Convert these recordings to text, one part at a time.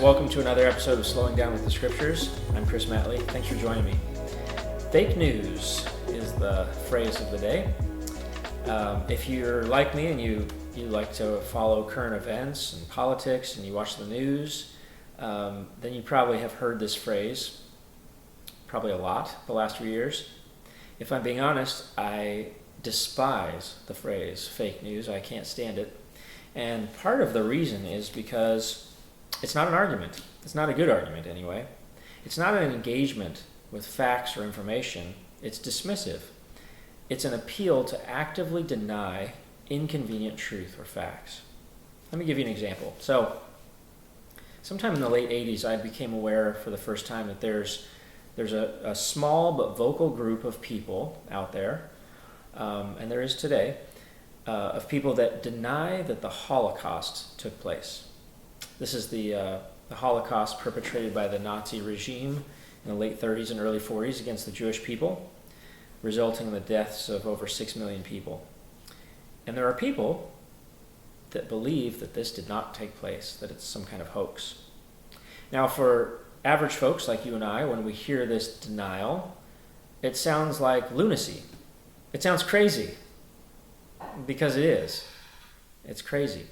welcome to another episode of Slowing Down with the Scriptures. I'm Chris Matley. Thanks for joining me. Fake news is the phrase of the day. If you're like me and you like to follow current events and politics and you watch the news, then you probably have heard this phrase probably a lot the last few years. If I'm being honest, I despise the phrase fake news. I can't stand it. And part of the reason is because it's not an argument. It's not a good argument anyway. It's not an engagement with facts or information. It's dismissive. It's an appeal to actively deny inconvenient truth or facts. Let me give you an example. So, sometime in the late 80s, I became aware for the first time that there's a small but vocal group of people out there, and there is today, of people that deny that the Holocaust took place. This is the Holocaust perpetrated by the Nazi regime in the late 30s and early 40s against the Jewish people, resulting in the deaths of over 6 million people. And there are people that believe that this did not take place, that it's some kind of hoax. Now, for average folks like you and I, when we hear this denial, it sounds like lunacy. It sounds crazy, because it is. It's crazy.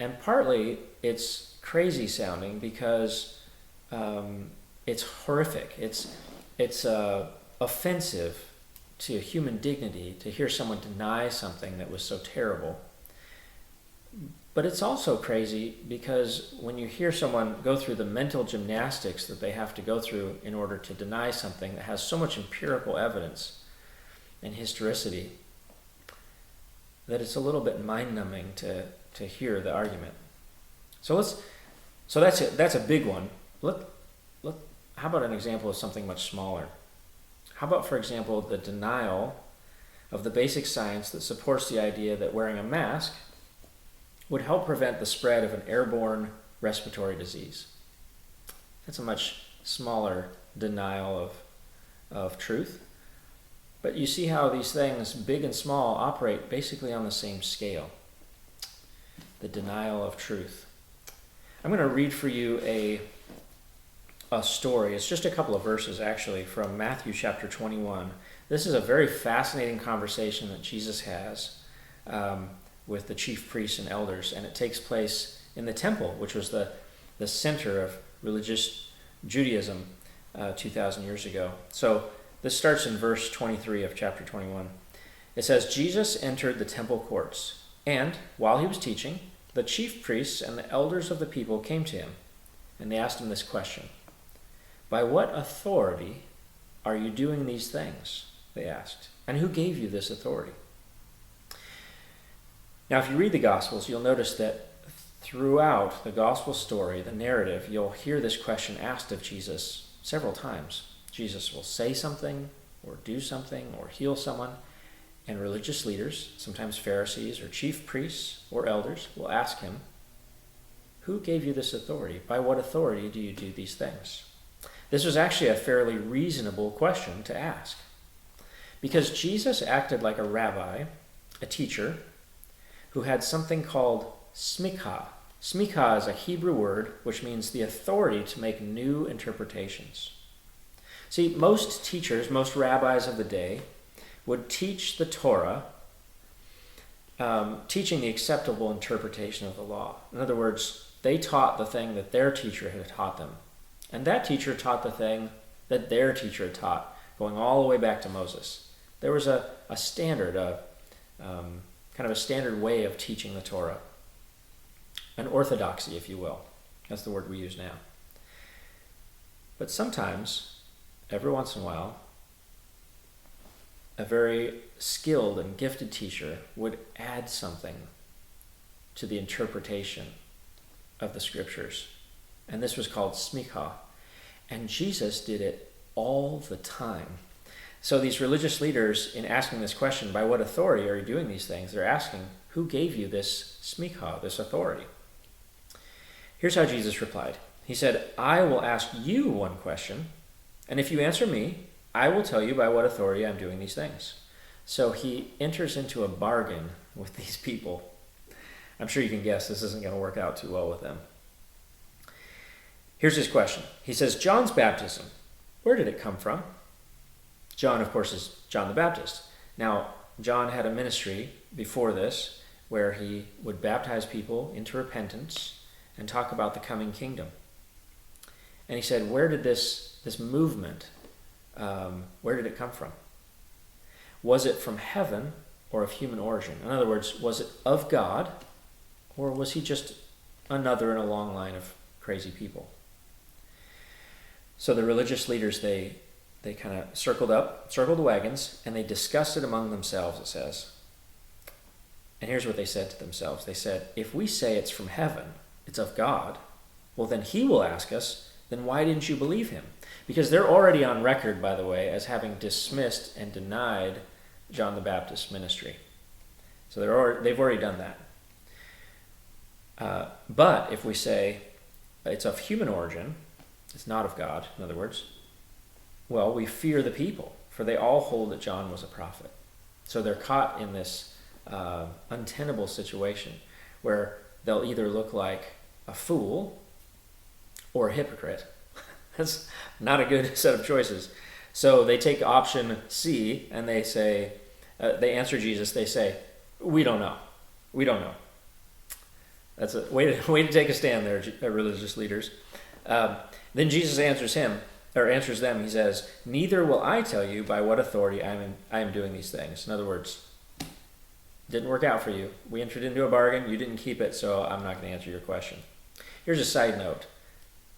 And partly it's crazy sounding because it's horrific. It's offensive to human dignity to hear someone deny something that was so terrible. But it's also crazy because when you hear someone go through the mental gymnastics that they have to go through in order to deny something that has so much empirical evidence and historicity, that it's a little bit mind-numbing to hear the argument. So that's it. That's a big one. How about an example of something much smaller? How about, for example, the denial of the basic science that supports the idea that wearing a mask would help prevent the spread of an airborne respiratory disease? That's a much smaller denial of truth. But you see how these things, big and small, operate basically on the same scale. The denial of truth. I'm going to read for you a story. It's just a couple of verses, actually, from Matthew chapter 21. This is a very fascinating conversation that Jesus has with the chief priests and elders, and it takes place in the temple, which was the center of religious Judaism 2,000 years ago. So this starts in verse 23 of chapter 21. It says, Jesus entered the temple courts, and while he was teaching, the chief priests and the elders of the people came to him, and they asked him this question. By what authority are you doing these things? They asked. And who gave you this authority? Now, if you read the Gospels, you'll notice that throughout the Gospel story, the narrative, you'll hear this question asked of Jesus several times. Jesus will say something, or do something, or heal someone, and religious leaders, sometimes Pharisees or chief priests or elders, will ask him, who gave you this authority? By what authority do you do these things? This was actually a fairly reasonable question to ask, because Jesus acted like a rabbi, a teacher, who had something called smikha. Smikha is a Hebrew word which means the authority to make new interpretations. See, most teachers, most rabbis of the day, would teach the Torah, teaching the acceptable interpretation of the law. In other words, they taught the thing that their teacher had taught them. And that teacher taught the thing that their teacher had taught, going all the way back to Moses. There was a standard, kind of a standard way of teaching the Torah. An orthodoxy, if you will. That's the word we use now. But sometimes, every once in a while, a very skilled and gifted teacher would add something to the interpretation of the scriptures. And this was called smicha. And Jesus did it all the time. So these religious leaders, in asking this question, by what authority are you doing these things? They're asking, who gave you this smicha, this authority? Here's how Jesus replied. He said, I will ask you one question, and if you answer me, I will tell you by what authority I'm doing these things. So he enters into a bargain with these people. I'm sure you can guess this isn't going to work out too well with them. Here's his question. He says, John's baptism, where did it come from? John, of course, is John the Baptist. Now, John had a ministry before this where he would baptize people into repentance and talk about the coming kingdom. And he said, where did this movement, where did it come from? Was it from heaven or of human origin? In other words, was it of God, or was he just another in a long line of crazy people? So the religious leaders, they kind of circled the wagons, and they discussed it among themselves, it says. And here's what they said to themselves. They said, if we say it's from heaven, it's of God, well, then he will ask us, then why didn't you believe him? Because they're already on record, by the way, as having dismissed and denied John the Baptist's ministry. So they've already done that. But if we say it's of human origin, it's not of God, in other words, well, we fear the people, for they all hold that John was a prophet. So they're caught in this untenable situation where they'll either look like a fool or a hypocrite. That's not a good set of choices. So they take option C and they say, they answer Jesus, they say, we don't know. We don't know. That's a way to take a stand there, religious leaders. Then Jesus answers them. He says, neither will I tell you by what authority I am doing these things. In other words, didn't work out for you. We entered into a bargain. You didn't keep it, so I'm not going to answer your question. Here's a side note.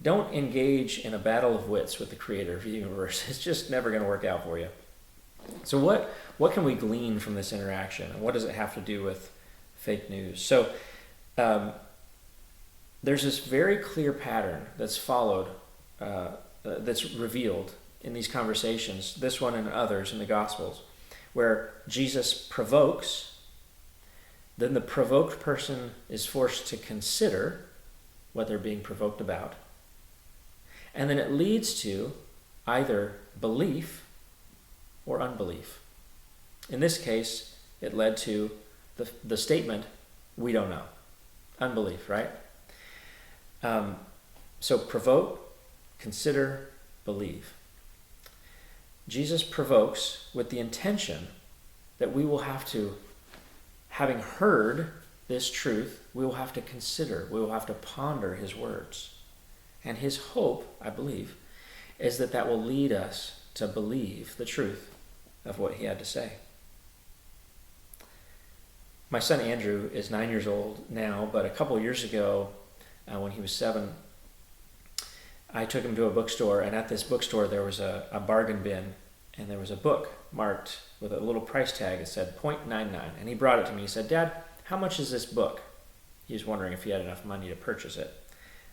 Don't engage in a battle of wits with the creator of the universe. It's just never going to work out for you. So what can we glean from this interaction? And what does it have to do with fake news? So there's this very clear pattern that's followed, that's revealed in these conversations, this one and others in the Gospels, where Jesus provokes, then the provoked person is forced to consider what they're being provoked about, and then it leads to either belief or unbelief. In this case, it led to the statement, we don't know. Unbelief, right? So provoke, consider, believe. Jesus provokes with the intention that we will have to, having heard this truth, we will have to consider, we will have to ponder his words. And his hope, I believe, is that will lead us to believe the truth of what he had to say. My son Andrew is 9 years old now, but a couple years ago, when he was 7, I took him to a bookstore, and at this bookstore there was a bargain bin, and there was a book marked with a little price tag that said $0.99, and he brought it to me. He said, Dad, how much is this book? He was wondering if he had enough money to purchase it.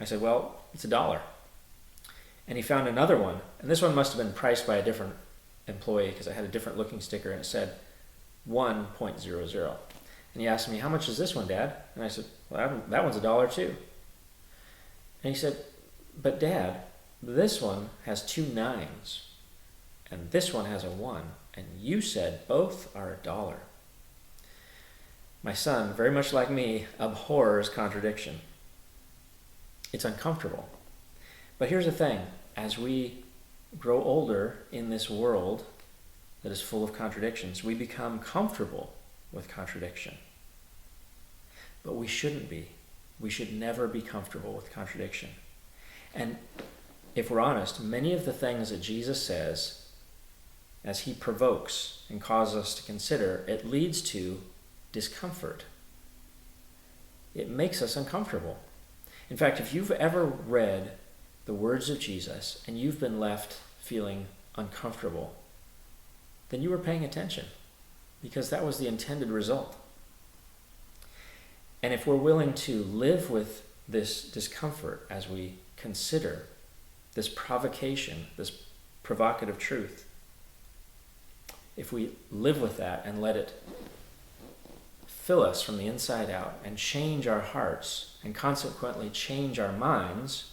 I said, well, it's $1. And he found another one, and this one must have been priced by a different employee because it had a different looking sticker, and it said 1.00. And he asked me, how much is this one, Dad? And I said, well, that one's $1 too. And he said, but Dad, this one has 2 9s, and this one has a 1, and you said both are $1. My son, very much like me, abhors contradiction. It's uncomfortable. But here's the thing. As we grow older in this world that is full of contradictions, we become comfortable with contradiction. But we shouldn't be. We should never be comfortable with contradiction. And if we're honest, many of the things that Jesus says, as he provokes and causes us to consider, it leads to discomfort. It makes us uncomfortable. In fact, if you've ever read the words of Jesus and you've been left feeling uncomfortable, then you were paying attention, because that was the intended result. And if we're willing to live with this discomfort as we consider this provocation, this provocative truth, if we live with that and let it fill us from the inside out and change our hearts and consequently change our minds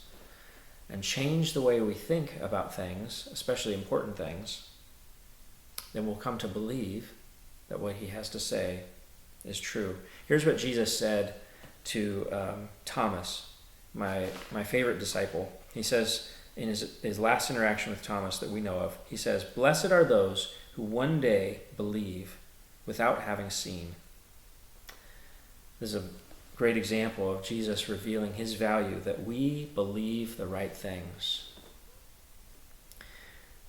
and change the way we think about things, especially important things, then we'll come to believe that what he has to say is true. Here's what Jesus said to Thomas, my favorite disciple. He says in his last interaction with Thomas that we know of, he says, "Blessed are those who one day believe without having seen." This is a great example of Jesus revealing his value, that we believe the right things.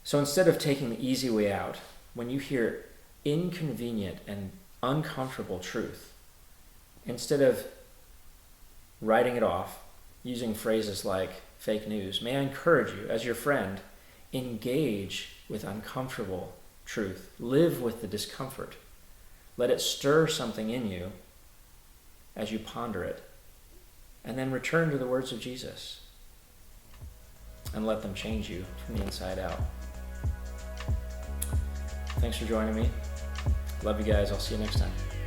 So instead of taking the easy way out, when you hear inconvenient and uncomfortable truth, instead of writing it off, using phrases like fake news, may I encourage you, as your friend, engage with uncomfortable truth. Live with the discomfort. Let it stir something in you as you ponder it. And then return to the words of Jesus and let them change you from the inside out. Thanks for joining me. Love you guys. I'll see you next time.